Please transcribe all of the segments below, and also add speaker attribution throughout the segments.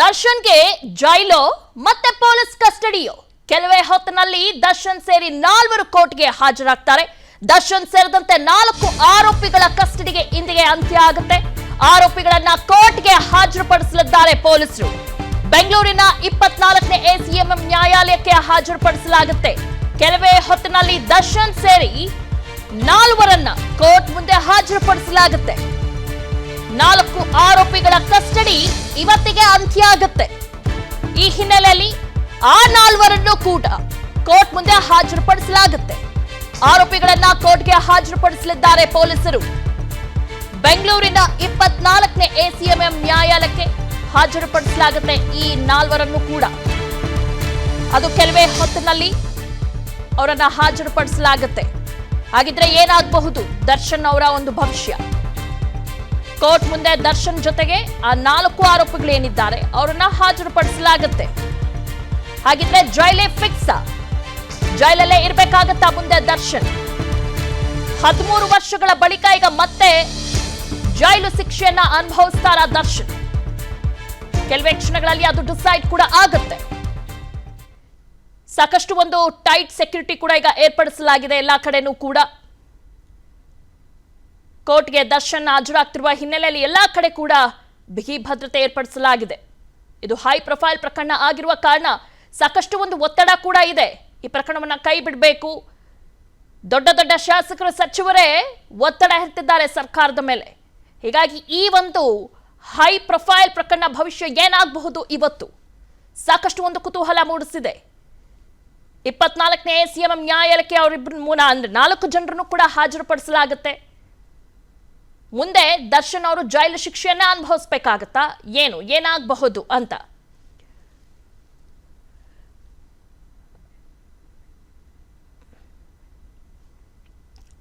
Speaker 1: ದರ್ಶನ್ಗೆ ಜೈಲು ಮತ್ತೆ ಪೊಲೀಸ್ ಕಸ್ಟಡಿಯೋ? ಕೆಲವೇ ಹೊತ್ತಿನಲ್ಲಿ ದರ್ಶನ್ ಸೇರಿ 4 ಕೋರ್ಟ್ಗೆ ಹಾಜರಾಗ್ತಾರೆ. ದರ್ಶನ್ ಸೇರಿದಂತೆ 4 ಆರೋಪಿಗಳ ಕಸ್ಟಡಿಗೆ ಇಂದಿಗೆ ಅಂತ್ಯ ಆಗುತ್ತೆ. ಆರೋಪಿಗಳನ್ನ ಕೋರ್ಟ್ಗೆ ಹಾಜರುಪಡಿಸಲಿದ್ದಾರೆ ಪೊಲೀಸರು. ಬೆಂಗಳೂರಿನ 24ನೇ ಎಸಿಎಂಎಂ ನ್ಯಾಯಾಲಯಕ್ಕೆ ಹಾಜರುಪಡಿಸಲಾಗುತ್ತೆ. ಕೆಲವೇ ಹೊತ್ತಿನಲ್ಲಿ ದರ್ಶನ್ ಸೇರಿ 4 ಕೋರ್ಟ್ ಮುಂದೆ ಹಾಜರುಪಡಿಸಲಾಗುತ್ತೆ. 4 ಆರೋಪಿಗಳ ಕಸ್ಟಡಿ ಇವತ್ತಿಗೆ ಅಂತ್ಯ ಆಗುತ್ತೆ. ಈ ಹಿನ್ನೆಲೆಯಲ್ಲಿ ಆ 4 ಕೂಡ ಕೋರ್ಟ್ ಮುಂದೆ ಹಾಜರುಪಡಿಸಲಾಗುತ್ತೆ. ಆರೋಪಿಗಳನ್ನ ಕೋರ್ಟ್ಗೆ ಹಾಜರುಪಡಿಸಲಿದ್ದಾರೆ ಪೊಲೀಸರು. ಬೆಂಗಳೂರಿನ 24ನೇ ಎಸಿಎಂಎಂ ನ್ಯಾಯಾಲಯಕ್ಕೆ ಹಾಜರುಪಡಿಸಲಾಗುತ್ತೆ ಈ 4 ಕೂಡ. ಅದು ಕೆಲವೇ ಹೊತ್ತಿನಲ್ಲಿ ಅವರನ್ನ ಹಾಜರುಪಡಿಸಲಾಗುತ್ತೆ. ಹಾಗಿದ್ರೆ ಏನಾಗಬಹುದು ದರ್ಶನ್ ಅವರ ಒಂದು ಭವಿಷ್ಯ? ಕೋರ್ಟ್ ಮುಂದೆ ದರ್ಶನ್ ಜೊತೆಗೆ ಆ 4 ಆರೋಪಿಗಳು ಏನಿದ್ದಾರೆ ಅವರನ್ನ ಹಾಜರುಪಡಿಸಲಾಗುತ್ತೆ. ಹಾಗಿದ್ರೆ ಜೈಲೇ ಫಿಕ್ಸ್, ಜೈಲಲ್ಲೇ ಇರಬೇಕಾಗತ್ತಾ ಮುಂದೆ ದರ್ಶನ್? 13 ವರ್ಷಗಳ ಬಳಿಕ ಈಗ ಮತ್ತೆ ಜೈಲು ಶಿಕ್ಷೆಯನ್ನ ಅನುಭವಿಸ್ತಾರ ದರ್ಶನ್? ಕೆಲವೇ ಕ್ಷಣಗಳಲ್ಲಿ ಅದು ಡಿಸೈಡ್ ಕೂಡ ಆಗುತ್ತೆ. ಸಾಕಷ್ಟು ಒಂದು ಟೈಟ್ ಸೆಕ್ಯೂರಿಟಿ ಕೂಡ ಈಗ ಏರ್ಪಡಿಸಲಾಗಿದೆ ಎಲ್ಲಾ ಕಡೆನೂ ಕೂಡ. ಕೋರ್ಟ್ಗೆ ದರ್ಶನ್ ಹಾಜರಾಗ್ತಿರುವ ಹಿನ್ನೆಲೆಯಲ್ಲಿ ಎಲ್ಲಾ ಕಡೆ ಕೂಡ ಬಿಗಿ ಭದ್ರತೆ ಏರ್ಪಡಿಸಲಾಗಿದೆ. ಇದು ಹೈ ಪ್ರೊಫೈಲ್ ಪ್ರಕರಣ ಆಗಿರುವ ಕಾರಣ ಸಾಕಷ್ಟು ಒಂದು ಒತ್ತಡ ಕೂಡ ಇದೆ. ಈ ಪ್ರಕರಣವನ್ನ ಕೈ ಬಿಡಬೇಕು, ದೊಡ್ಡ ದೊಡ್ಡ ಶಾಸಕರು ಸಚಿವರೇ ಒತ್ತಡ ಹೇರ್ತಿದ್ದಾರೆ ಸರ್ಕಾರದ ಮೇಲೆ. ಹೀಗಾಗಿ ಈ ಒಂದು ಹೈ ಪ್ರೊಫೈಲ್ ಪ್ರಕರಣ ಭವಿಷ್ಯ ಏನಾಗಬಹುದು ಇವತ್ತು ಸಾಕಷ್ಟು ಒಂದು ಕುತೂಹಲ ಮೂಡಿಸಿದೆ. 24ನೇ ಎಸಿಎಂಎಂ ನ್ಯಾಯಾಲಯಕ್ಕೆ ಅವರಿಬ್ಬರು 4 ಜನರನ್ನು ಕೂಡ ಹಾಜರುಪಡಿಸಲಾಗುತ್ತೆ. ಮುಂದೆ ದರ್ಶನ್ ಅವರು ಜೈಲು ಶಿಕ್ಷೆಯನ್ನ ಅನುಭವಿಸಬೇಕಾಗತ್ತಾ? ಏನಾಗಬಹುದು ಅಂತ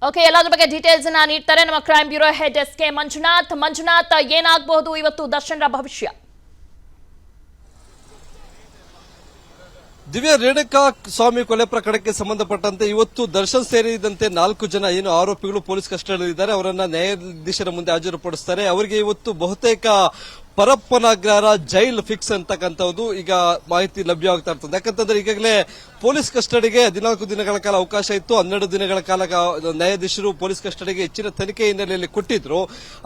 Speaker 1: ಓಕೆ, ಎಲ್ಲದ್ರ ಬಗ್ಗೆ ಡೀಟೇಲ್ಸ್ ನೀಡ್ತಾರೆ ನಮ್ಮ crime bureau head SK. Manjunath, ಏನಾಗಬಹುದು ಇವತ್ತು ದರ್ಶನ್ರ ಭವಿಷ್ಯ?
Speaker 2: ದಿವ್ಯಾ, ರೇಣುಕಾ ಸ್ವಾಮಿ ಕೊಲೆ ಪ್ರಕರಣಕ್ಕೆ ಸಂಬಂಧಪಟ್ಟಂತೆ ಇವತ್ತು ದರ್ಶನ್ ಸೇರಿದಂತೆ 4 ಜನ ಏನು ಆರೋಪಿಗಳು ಪೊಲೀಸ್ ಕಸ್ಟಡಿಯಲ್ಲಿದ್ದಾರೆ ಅವರನ್ನ ನ್ಯಾಯಾಧೀಶರ ಮುಂದೆ ಹಾಜರುಪಡಿಸುತ್ತಾರೆ. ಅವರಿಗೆ ಇವತ್ತು ಬಹುತೇಕ ಪರಪ್ಪನಗ್ರಹರ ಜೈಲ್ ಫಿಕ್ಸ್ ಅಂತಕ್ಕಂಥದ್ದು ಈಗ ಮಾಹಿತಿ ಲಭ್ಯವಾಗ್ತಾ ಇರ್ತದೆ. ಯಾಕಂತಂದ್ರೆ ಈಗಾಗಲೇ ಪೊಲೀಸ್ ಕಸ್ಟಡಿಗೆ 14 ದಿನಗಳ ಕಾಲ ಅವಕಾಶ ಇತ್ತು. 12 ದಿನಗಳ ಕಾಲ ನ್ಯಾಯಾಧೀಶರು ಪೊಲೀಸ್ ಕಸ್ಟಡಿಗೆ ಹೆಚ್ಚಿನ ತನಿಖೆ ಹಿನ್ನೆಲೆಯಲ್ಲಿ ಕೊಟ್ಟಿದ್ರು.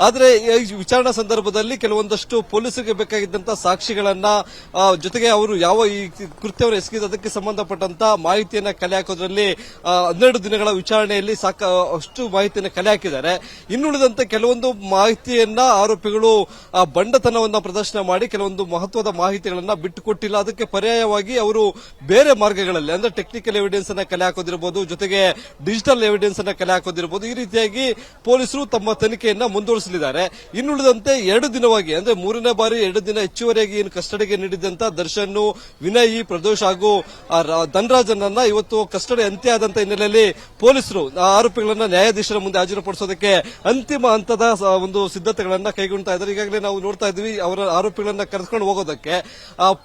Speaker 2: ಆದರೆ ಈ ವಿಚಾರಣಾ ಸಂದರ್ಭದಲ್ಲಿ ಕೆಲವೊಂದಷ್ಟು ಪೊಲೀಸರಿಗೆ ಬೇಕಾಗಿದ್ದಂತಹ ಸಾಕ್ಷಿಗಳನ್ನ ಜೊತೆಗೆ ಅವರು ಯಾವ ಈ ಕೃತ್ಯವನ್ನು ಎಸಗಿದಕ್ಕೆ ಸಂಬಂಧಪಟ್ಟಂತ ಮಾಹಿತಿಯನ್ನ ಕಲೆ ಹಾಕೋದ್ರಲ್ಲಿ 12 ದಿನಗಳ ವಿಚಾರಣೆಯಲ್ಲಿ ಅಷ್ಟು ಮಾಹಿತಿಯನ್ನು ಕಲೆ ಹಾಕಿದ್ದಾರೆ. ಇನ್ನುಳಿದಂತೆ ಕೆಲವೊಂದು ಮಾಹಿತಿಯನ್ನ ಆರೋಪಿಗಳು ಬಂಡತನವನ್ನ ಪ್ರದರ್ಶನ ಮಾಡಿ ಕೆಲವೊಂದು ಮಹತ್ವದ ಮಾಹಿತಿಗಳನ್ನ ಬಿಟ್ಟುಕೊಟ್ಟಿಲ್ಲ. ಅದಕ್ಕೆ ಪರ್ಯಾಯವಾಗಿ ಅವರು ಬೇರೆ ಮಾರ್ಗಗಳಲ್ಲಿ ಅಂದ್ರೆ ಟೆಕ್ನಿಕಲ್ ಎವಿಡೆನ್ಸ್ ಅನ್ನ ಕಲೆ ಹಾಕೋದಿರಬಹುದು, ಜೊತೆಗೆ ಡಿಜಿಟಲ್ ಎವಿಡೆನ್ಸ್ ಅನ್ನ ಕಲೆ ಹಾಕೋದಿರಬಹುದು. ಈ ರೀತಿಯಾಗಿ ಪೊಲೀಸರು ತಮ್ಮ ತನಿಖೆಯನ್ನ ಮುಂದುವರಿಸಲಿದ್ದಾರೆ. ಇನ್ನುಳಿದಂತೆ 2 ದಿನವಾಗಿ ಅಂದ್ರೆ 3ನೇ ಬಾರಿ 2 ದಿನ ಹೆಚ್ಚುವರಿಯಾಗಿ ಏನು ಕಸ್ಟಡಿಗೆ ನೀಡಿದಂತ ದರ್ಶನ್, ವಿನಯ್, ಪ್ರದೋಷ್ ಹಾಗೂ ಧನರಾಜನನ್ನ ಇವತ್ತು ಕಸ್ಟಡಿ ಅಂತ್ಯ ಆದಂತ ಹಿನ್ನೆಲೆಯಲ್ಲಿ ಪೊಲೀಸರು ಆರೋಪಿಗಳನ್ನ ನ್ಯಾಯಾಧೀಶರ ಮುಂದೆ ಹಾಜರುಪಡಿಸೋದಕ್ಕೆ ಅಂತಿಮ ಹಂತದ ಒಂದು ಸಿದ್ಧತೆಗಳನ್ನ ಕೈಗೊಳ್ತಾ ಇದ್ದಾರೆ. ಈಗಾಗಲೇ ನಾವು ನೋಡ್ತಾ ಇದ್ವಿ ಅವರ ಆರೋಪಿಗಳನ್ನ ಕರೆದುಕೊಂಡು ಹೋಗೋದಕ್ಕೆ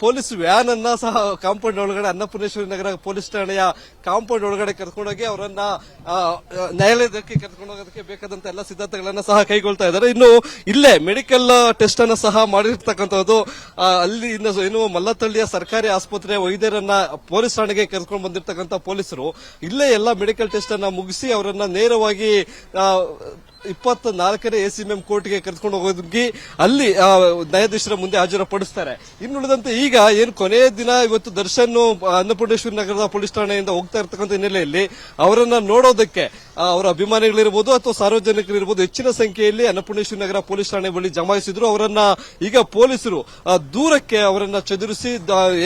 Speaker 2: ಪೊಲೀಸ್ ವ್ಯಾನ್ ಅನ್ನ ಸಹ ಕಾಂಪೌಂಡ್ ಒಳಗಡೆ ಅನ್ನಪೂರ್ಣೇಶ್ವರಿ ನಗರ ಪೊಲೀಸ್ ಠಾಣೆಯ ಕಾಂಪೌಂಡ್ ಒಳಗಡೆ ಕರೆದುಕೊಂಡೋಗಿ ಅವರನ್ನ ನ್ಯಾಯಾಲಯಕ್ಕೆ ಕರೆದುಕೊಂಡು ಹೋಗೋದಕ್ಕೆ ಬೇಕಾದಂತ ಎಲ್ಲ ಸಿದ್ಧತೆಗಳನ್ನ ಸಹ ಕೈಗೊಳ್ತಾ ಇದ್ದಾರೆ. ಇನ್ನು ಇಲ್ಲೇ ಮೆಡಿಕಲ್ ಟೆಸ್ಟ್ ಅನ್ನ ಸಹ ಮಾಡಿರ್ತಕ್ಕಂಥದ್ದು. ಅಲ್ಲಿ ಏನು ಮಲ್ಲತ್ತಳ್ಳಿಯ ಸರ್ಕಾರಿ ಆಸ್ಪತ್ರೆ ವೈದ್ಯರನ್ನ ಪೊಲೀಸ್ ಠಾಣೆಗೆ ಕರೆದುಕೊಂಡು ಬಂದಿರತಕ್ಕಂಥ ಪೊಲೀಸರು ಇಲ್ಲೇ ಎಲ್ಲ ಮೆಡಿಕಲ್ ಟೆಸ್ಟ್ ಅನ್ನ ಮುಗಿಸಿ ಅವರನ್ನ ನೇರವಾಗಿ 24ನೇ ಎಸಿಎಂಎಂ ಕೋರ್ಟ್ಗೆ ಕರೆದುಕೊಂಡು ಹೋಗೋದಕ್ಕೆ ಅಲ್ಲಿ ನ್ಯಾಯಾಧೀಶರ ಮುಂದೆ ಹಾಜರುಪಡಿಸ್ತಾರೆ. ಇನ್ನುಳಿದಂತೆ ಈಗ ಏನು ಕೊನೆಯ ದಿನ ಇವತ್ತು ದರ್ಶನ್ ಅನ್ನಪೂರ್ಣೇಶ್ವರಿ ನಗರದ ಪೊಲೀಸ್ ಠಾಣೆಯಿಂದ ಹೋಗ್ತಾ ಇರತಕ್ಕಂಥ ಹಿನ್ನೆಲೆಯಲ್ಲಿ ಅವರನ್ನ ನೋಡೋದಕ್ಕೆ ಅವರ ಅಭಿಮಾನಿಗಳಿರ್ಬೋದು ಅಥವಾ ಸಾರ್ವಜನಿಕರಿರ್ಬೋದು ಹೆಚ್ಚಿನ ಸಂಖ್ಯೆಯಲ್ಲಿ ಅನ್ನಪೂರ್ಣೇಶ್ವರಿ ನಗರ ಪೊಲೀಸ್ ಠಾಣೆ ಬಳಿ ಜಮಾಯಿಸಿದ್ರು. ಅವರನ್ನ ಈಗ ಪೊಲೀಸರು ದೂರಕ್ಕೆ ಅವರನ್ನ ಚದುರಿಸಿ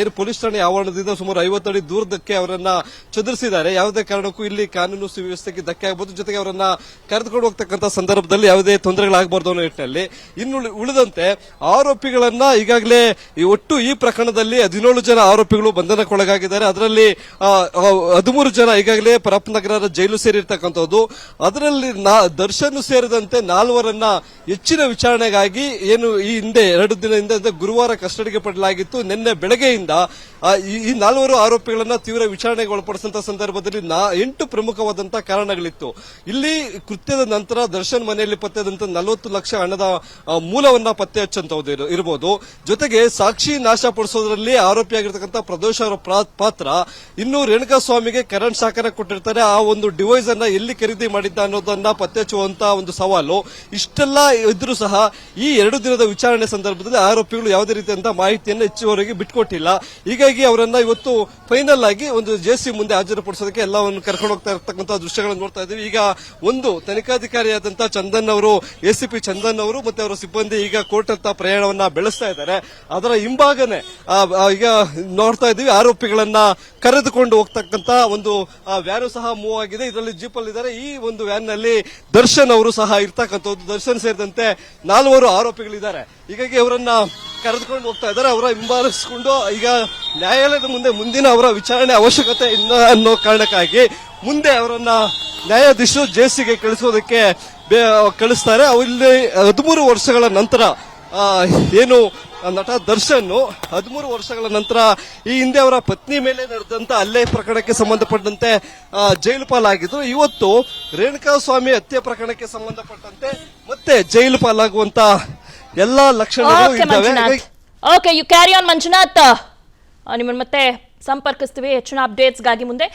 Speaker 2: ಏನು ಪೊಲೀಸ್ ಠಾಣೆ ಆವರಣದಿಂದ ಸುಮಾರು 50 ಅಡಿ ದೂರದಕ್ಕೆ ಅವರನ್ನ ಚದುರಿಸಿದ್ದಾರೆ. ಯಾವುದೇ ಕಾರಣಕ್ಕೂ ಇಲ್ಲಿ ಕಾನೂನು ಸುವ್ಯವಸ್ಥೆಗೆ ಧಕ್ಕೆ ಆಗಬಹುದು, ಜೊತೆಗೆ ಅವರನ್ನ ಕರೆದುಕೊಂಡು ಹೋಗ್ತಕ್ಕಂಥ ಸಂದರ್ಭದಲ್ಲಿ ಯಾವುದೇ ತೊಂದರೆಗಳಾಗಬಾರದು ಅನ್ನೋ ನಿಟ್ಟಿನಲ್ಲಿ. ಇನ್ನು ಉಳಿದಂತೆ ಆರೋಪಿಗಳನ್ನ ಈಗಾಗಲೇ ಒಟ್ಟು ಈ ಪ್ರಕರಣದಲ್ಲಿ 17 ಜನ ಆರೋಪಿಗಳು ಬಂಧನಕ್ಕೊಳಗಾಗಿದ್ದಾರೆ. ಅದರಲ್ಲಿ 13 ಜನ ಈಗಾಗಲೇ ಪರಪ್ಪನಗರ ಜೈಲು ಸೇರಿರ್ತಕ್ಕಂಥದ್ದು. ಅದರಲ್ಲಿ ದರ್ಶನ್ ಸೇರಿದಂತೆ 4 ಹೆಚ್ಚಿನ ವಿಚಾರಣೆಗಾಗಿ ಏನು ಈ ಹಿಂದೆ 2 ದಿನದಿಂದ ಗುರುವಾರ ಕಸ್ಟಡಿಗೆ ಪಡೆಯಲಾಗಿತ್ತು. ನಿನ್ನೆ ಬೆಳಗ್ಗೆಯಿಂದ ಈ 4 ಆರೋಪಿಗಳನ್ನ ತೀವ್ರ ವಿಚಾರಣೆಗೆ ಒಳಪಡಿಸಿದಂತಹ ಸಂದರ್ಭದಲ್ಲಿ 8 ಪ್ರಮುಖವಾದಂತಹ ಕಾರಣಗಳಿತ್ತು. ಇಲ್ಲಿ ಕೃತ್ಯದ ನಂತರ ದರ್ಶನ್ ಮನೆಯಲ್ಲಿ ಪತ್ತೆಯಾದಂತ 40 ಲಕ್ಷ ಹಣದ ಮೂಲವನ್ನ ಪತ್ತೆ ಹಚ್ಚಂತದ್ದು ಇರಬಹುದು. ಜೊತೆಗೆ ಸಾಕ್ಷಿ ನಾಶ ಪಡಿಸೋದ್ರಲ್ಲಿ ಆರೋಪಿಯಾಗಿರ್ತಕ್ಕಂಥ ಪ್ರದೋಷ್ ಅವರ ಪಾತ್ರ, ಇನ್ನು ರೇಣುಕಾ ಸ್ವಾಮಿಗೆ ಕರೆಂಟ್ ಶಾಖನ ಕೊಟ್ಟಿರ್ತಾರೆ, ಆ ಒಂದು ಡಿವೈಸ್ ಅನ್ನ ಎಲ್ಲಿ ಖರೀದಿ ಮಾಡಿದ್ದ ಅನ್ನೋದನ್ನ ಪತ್ತೆ ಹಚ್ಚುವಂತ ಒಂದು ಸವಾಲು. ಇಷ್ಟೆಲ್ಲ ಇದ್ರೂ ಸಹ ಈ 2 ದಿನದ ವಿಚಾರಣೆ ಸಂದರ್ಭದಲ್ಲಿ ಆರೋಪಿಗಳು ಯಾವುದೇ ರೀತಿಯಂತ ಮಾಹಿತಿಯನ್ನು ಹೆಚ್ಚುವರೆಗೆ ಬಿಟ್ಕೊಟ್ಟಿಲ್ಲ. ಹೀಗಾಗಿ ಅವರನ್ನ ಇವತ್ತು ಫೈನಲ್ ಆಗಿ ಒಂದು ಜೆಸಿ ಮುಂದೆ ಹಾಜರುಪಡಿಸೋದಕ್ಕೆ ಎಲ್ಲವನ್ನು ಕರ್ಕೊಂಡು ಹೋಗ್ತಾ ಇರತಕ್ಕಂತಹ ದೃಶ್ಯಗಳನ್ನು ನೋಡ್ತಾ ಇದ್ದೀವಿ. ಈಗ ಒಂದು ತನಿಖಾಧಿಕಾರಿಯಾದಂತಹ ಚಂದನ್ ಅವರು, ಎಸಿಪಿ ಚಂದನ್ ಅವರು ಮತ್ತೆ ಅವರ ಸಿಬ್ಬಂದಿ ಈಗ ಕೋರ್ಟ್ ಹತ್ತ ಪ್ರಯಾಣವನ್ನ ಬೆಳೆಸ್ತಾ ಇದ್ದಾರೆ. ಅದರ ಹಿಂಭಾಗನೆ ಈಗ ನೋಡ್ತಾ ಇದ್ದೀವಿ, ಆರೋಪಿಗಳನ್ನ ಕರೆದುಕೊಂಡು ಹೋಗ್ತಕ್ಕಂತ ಒಂದು ವ್ಯಾನು ಸಹ ಮೂವ್ ಆಗಿದೆ. ಇದರಲ್ಲಿ ಜೀಪಲ್ಲಿ ಇದ್ದಾರೆ. ಈ ಒಂದು ವ್ಯಾನ್ ನಲ್ಲಿ ದರ್ಶನ್ ಅವರು ಸಹ ಇರ್ತಕ್ಕಂಥದ್ದು. ದರ್ಶನ್ ಸೇರಿದಂತೆ 4 ಆರೋಪಿಗಳಿದ್ದಾರೆ. ಹೀಗಾಗಿ ಅವರನ್ನ ಕರೆದುಕೊಂಡು ಹೋಗ್ತಾ ಇದ್ದಾರೆ. ಅವರ ಹಿಂಬಾಲಿಸಿಕೊಂಡು ಈಗ ನ್ಯಾಯಾಲಯದ ಮುಂದೆ ಮುಂದಿನ ಅವರ ವಿಚಾರಣೆ ಅವಶ್ಯಕತೆ ಇಲ್ಲ ಅನ್ನೋ ಕಾರಣಕ್ಕಾಗಿ ಮುಂದೆ ಅವರನ್ನ ನ್ಯಾಯಾಧೀಶರು ಜೆಸಿಗೆ ಕಳಿಸೋದಕ್ಕೆ ಕಳಿಸ್ತಾರೆ. ಇಲ್ಲಿ 13 ವರ್ಷಗಳ ನಂತರ ಏನು ನಟ ದರ್ಶನ್ 13 ವರ್ಷಗಳ ನಂತರ ಈ ಹಿಂದೆ ಅವರ ಪತ್ನಿ ಮೇಲೆ ನಡೆದಂತ ಹಲ್ಲೆ ಪ್ರಕರಣಕ್ಕೆ ಸಂಬಂಧಪಟ್ಟಂತೆ ಜೈಲು ಪಾಲಾಗಿದ್ರು. ಇವತ್ತು ರೇಣುಕಾ ಸ್ವಾಮಿ ಹತ್ಯೆ ಪ್ರಕರಣಕ್ಕೆ ಸಂಬಂಧಪಟ್ಟಂತೆ ಮತ್ತೆ ಜೈಲು ಪಾಲಾಗುವಂತ ಎಲ್ಲಾ ಲಕ್ಷಣಗಳು ಇದ್ದಾವೆ.
Speaker 1: Okay, you carry on Manjunath. ನಿಮ್ಮನ್ನು ಮತ್ತೆ ಸಂಪರ್ಕಿಸ್ತೀವಿ ಹೆಚ್ಚಿನ ಅಪ್ಡೇಟ್ಸ್ಗಾಗಿ. ಮುಂದೆ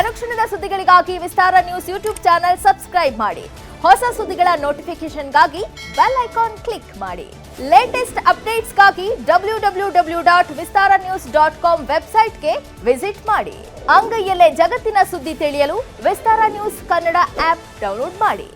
Speaker 3: ಅನುಕ್ಷಣದ ಸುದ್ದಿಗಳಿಗಾಗಿ Vistara news YouTube channel subscribe ಮಾಡಿ. ಹೊಸ ಸುದ್ದಿಗಳ ನೋಟಿಫಿಕೇಶನ್ಗಾಗಿ ಬೆಲ್ ಐಕಾನ್ ಕ್ಲಿಕ್ ಮಾಡಿ. ಲೇಟೆಸ್ಟ್ ಅಪ್ಡೇಟ್ಸ್ಗಾಗಿ www.vistaranews.com ವೆಬ್ಸೈಟ್ಗೆ ವಿಸಿಟ್ ಮಾಡಿ. ಅಂಗೈಯಲ್ಲೇ ಜಗತ್ತಿನ ಸುದ್ದಿ ತಿಳಿಯಲು Vistara news Kannada app download ಮಾಡಿ.